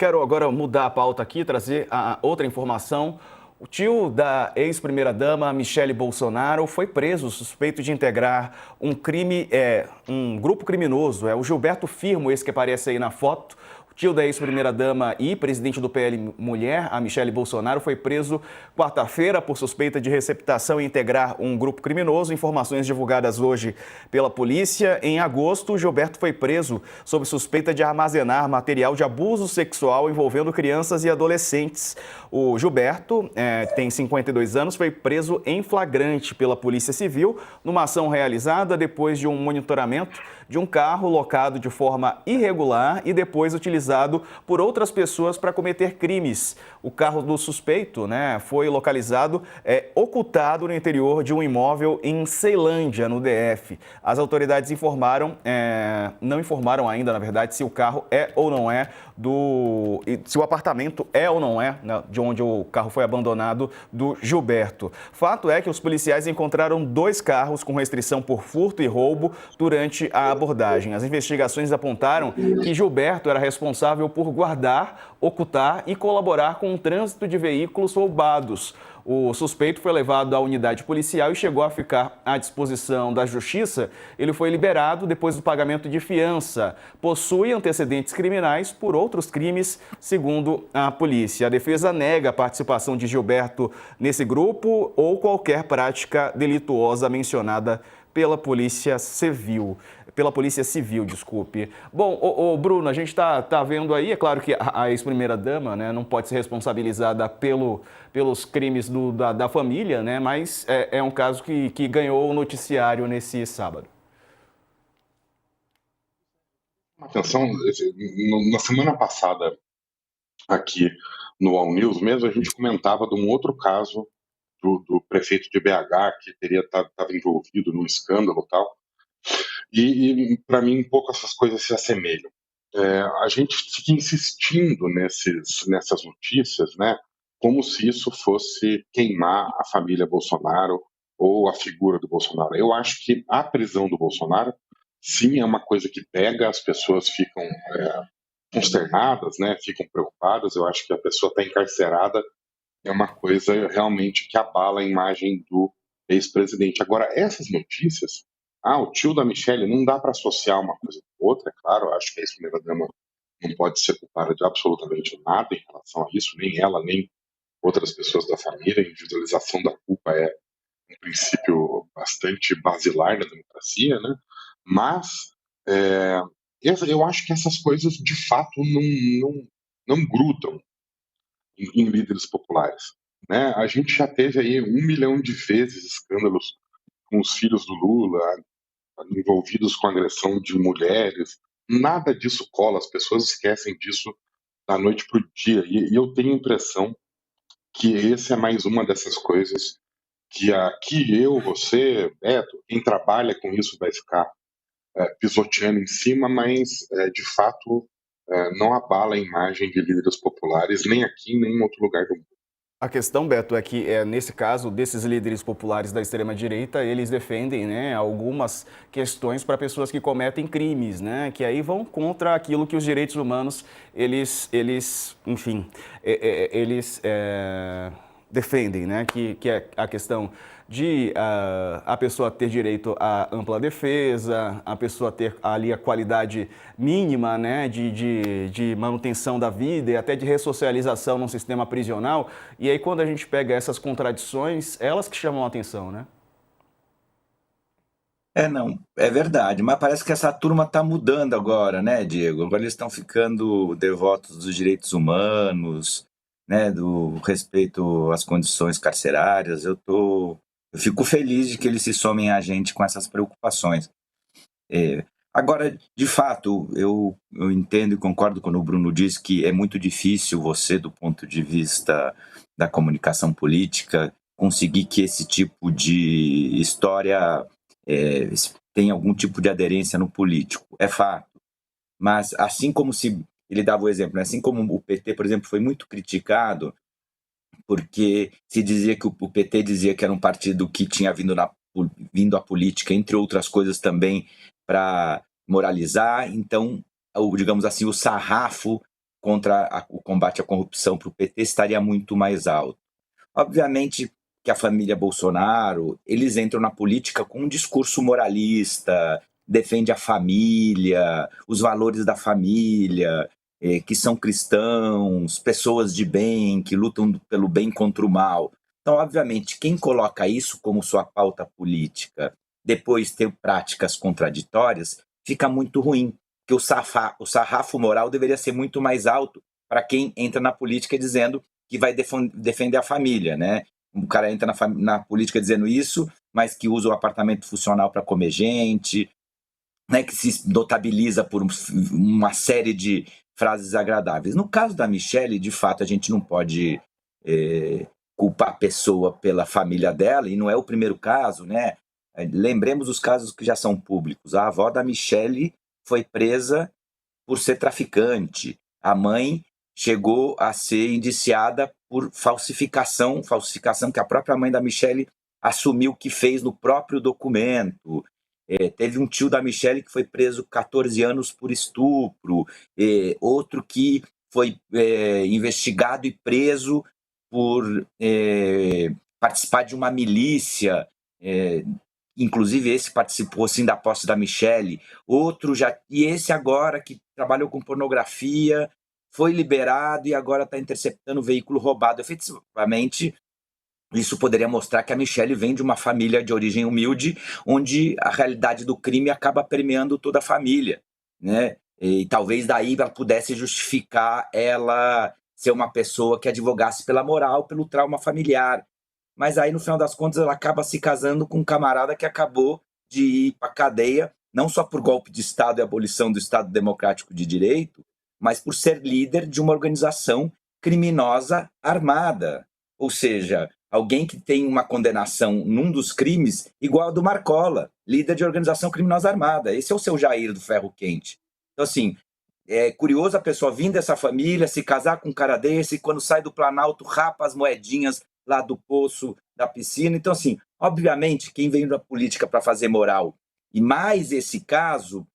Quero agora mudar a pauta aqui, trazer a outra informação. O tio da ex-primeira-dama, Michele Bolsonaro, foi preso suspeito de integrar um grupo criminoso. É o Gilberto Firmo, esse que aparece aí na foto. O tio da ex-primeira-dama e presidente do PL Mulher, a Michele Bolsonaro, foi preso quarta-feira por suspeita de receptação e integrar um grupo criminoso. Informações divulgadas hoje pela polícia. Em agosto, Gilberto foi preso sob suspeita de armazenar material de abuso sexual envolvendo crianças e adolescentes. O Gilberto tem 52 anos, foi preso em flagrante pela Polícia Civil numa ação realizada depois de um monitoramento de um carro locado de forma irregular e depois utilizado por outras pessoas para cometer crimes. O carro do suspeito, foi localizado ocultado no interior de um imóvel em Ceilândia, no DF. As autoridades não informaram ainda, na verdade, se o carro é ou não é se o apartamento é ou não é, de onde o carro foi abandonado, do Gilberto. Fato é que os policiais encontraram 2 carros com restrição por furto e roubo durante a abordagem. As investigações apontaram que Gilberto era responsável por guardar, ocultar e colaborar com o trânsito de veículos roubados. O suspeito foi levado à unidade policial e chegou a ficar à disposição da justiça. Ele foi liberado depois do pagamento de fiança. Possui antecedentes criminais por outros crimes, segundo a polícia. A defesa nega a participação de Gilberto nesse grupo ou qualquer prática delituosa mencionada pela Polícia Civil. Desculpe. Bom, Bruno, a gente está vendo aí, é claro que a ex-primeira-dama, não pode ser responsabilizada pelos crimes da família, mas é um caso que ganhou o noticiário nesse sábado. Atenção, na semana passada, aqui no All News mesmo, a gente comentava de um outro caso do prefeito de BH, que estava envolvido num escândalo e tal. E para mim, um pouco essas coisas se assemelham. A gente fica insistindo nessas notícias, como se isso fosse queimar a família Bolsonaro ou a figura do Bolsonaro. Eu acho que a prisão do Bolsonaro, sim, é uma coisa que pega, as pessoas ficam consternadas, ficam preocupadas. Eu acho que a pessoa está encarcerada é uma coisa realmente que abala a imagem do ex-presidente. Agora, essas notícias, o tio da Michele, não dá para associar uma coisa com outra, é claro. Eu acho que a ex-primeira-dama não pode ser culpada de absolutamente nada em relação a isso, nem ela, nem outras pessoas da família. A individualização da culpa é um princípio bastante basilar da democracia, Mas eu acho que essas coisas, de fato, não grudam em líderes populares. A gente já teve aí 1 milhão de vezes escândalos com os filhos do Lula, envolvidos com agressão de mulheres. Nada disso cola, as pessoas esquecem disso da noite para o dia. E eu tenho a impressão que esse é mais uma dessas coisas que aqui eu, você, Beto, quem trabalha com isso vai ficar pisoteando em cima, mas de fato não abala a imagem de líderes populares, nem aqui, nem em outro lugar do mundo. A questão, Beto, é que, nesse caso, desses líderes populares da extrema-direita, eles defendem algumas questões para pessoas que cometem crimes, que aí vão contra aquilo que os direitos humanos, eles defendem, que é a questão de a pessoa ter direito à ampla defesa, a pessoa ter ali a qualidade mínima, de manutenção da vida e até de ressocialização num sistema prisional. E aí, quando a gente pega essas contradições, elas que chamam a atenção, Não, é verdade, mas parece que essa turma está mudando agora, Diego? Agora eles estão ficando devotos dos direitos humanos, do respeito às condições carcerárias. Eu fico feliz de que eles se somem a gente com essas preocupações. Agora, de fato, eu entendo e concordo quando o Bruno diz que é muito difícil você, do ponto de vista da comunicação política, conseguir que esse tipo de história tenha algum tipo de aderência no político. É fato. Mas, assim como ele dava o exemplo, assim como o PT, por exemplo, foi muito criticado porque se dizia que o PT dizia que era um partido que tinha vindo à política, entre outras coisas também, para moralizar. Então, digamos assim, o sarrafo contra o combate à corrupção para o PT estaria muito mais alto. Obviamente que a família Bolsonaro, eles entram na política com um discurso moralista, defende a família, os valores da família, que são cristãos, pessoas de bem, que lutam pelo bem contra o mal. Então, obviamente, quem coloca isso como sua pauta política, depois ter práticas contraditórias, fica muito ruim, porque o sarrafo moral deveria ser muito mais alto para quem entra na política dizendo que vai defender a família, né? O cara entra na política dizendo isso, mas que usa o apartamento funcional para comer gente, né, que se notabiliza por uma série de frases agradáveis. No caso da Michelle, de fato, a gente não pode culpar a pessoa pela família dela, e não é o primeiro caso, né? Lembremos os casos que já são públicos. A avó da Michelle foi presa por ser traficante. A mãe chegou a ser indiciada por falsificação que a própria mãe da Michelle assumiu que fez no próprio documento. Teve um tio da Michelle que foi preso 14 anos por estupro, outro que foi investigado e preso por participar de uma milícia, inclusive esse participou sim da posse da Michelle, e esse agora que trabalhou com pornografia, foi liberado e agora está interceptando veículo roubado. Efetivamente, isso poderia mostrar que a Michelle vem de uma família de origem humilde, onde a realidade do crime acaba permeando toda a família, né? E talvez daí ela pudesse justificar ela ser uma pessoa que advogasse pela moral, pelo trauma familiar. Mas aí, no final das contas, ela acaba se casando com um camarada que acabou de ir para a cadeia, não só por golpe de Estado e abolição do Estado Democrático de Direito, mas por ser líder de uma organização criminosa armada. Ou seja, alguém que tem uma condenação num dos crimes igual a do Marcola, líder de organização criminosa armada. Esse é o seu Jair do Ferro Quente. Então, assim, é curioso a pessoa vir dessa família, se casar com um cara desse, e quando sai do Planalto, rapa as moedinhas lá do poço da piscina. Então, assim, obviamente, quem vem da política para fazer moral, e mais esse caso,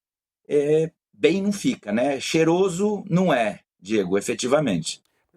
bem não fica, né? Cheiroso não é, Diego, efetivamente.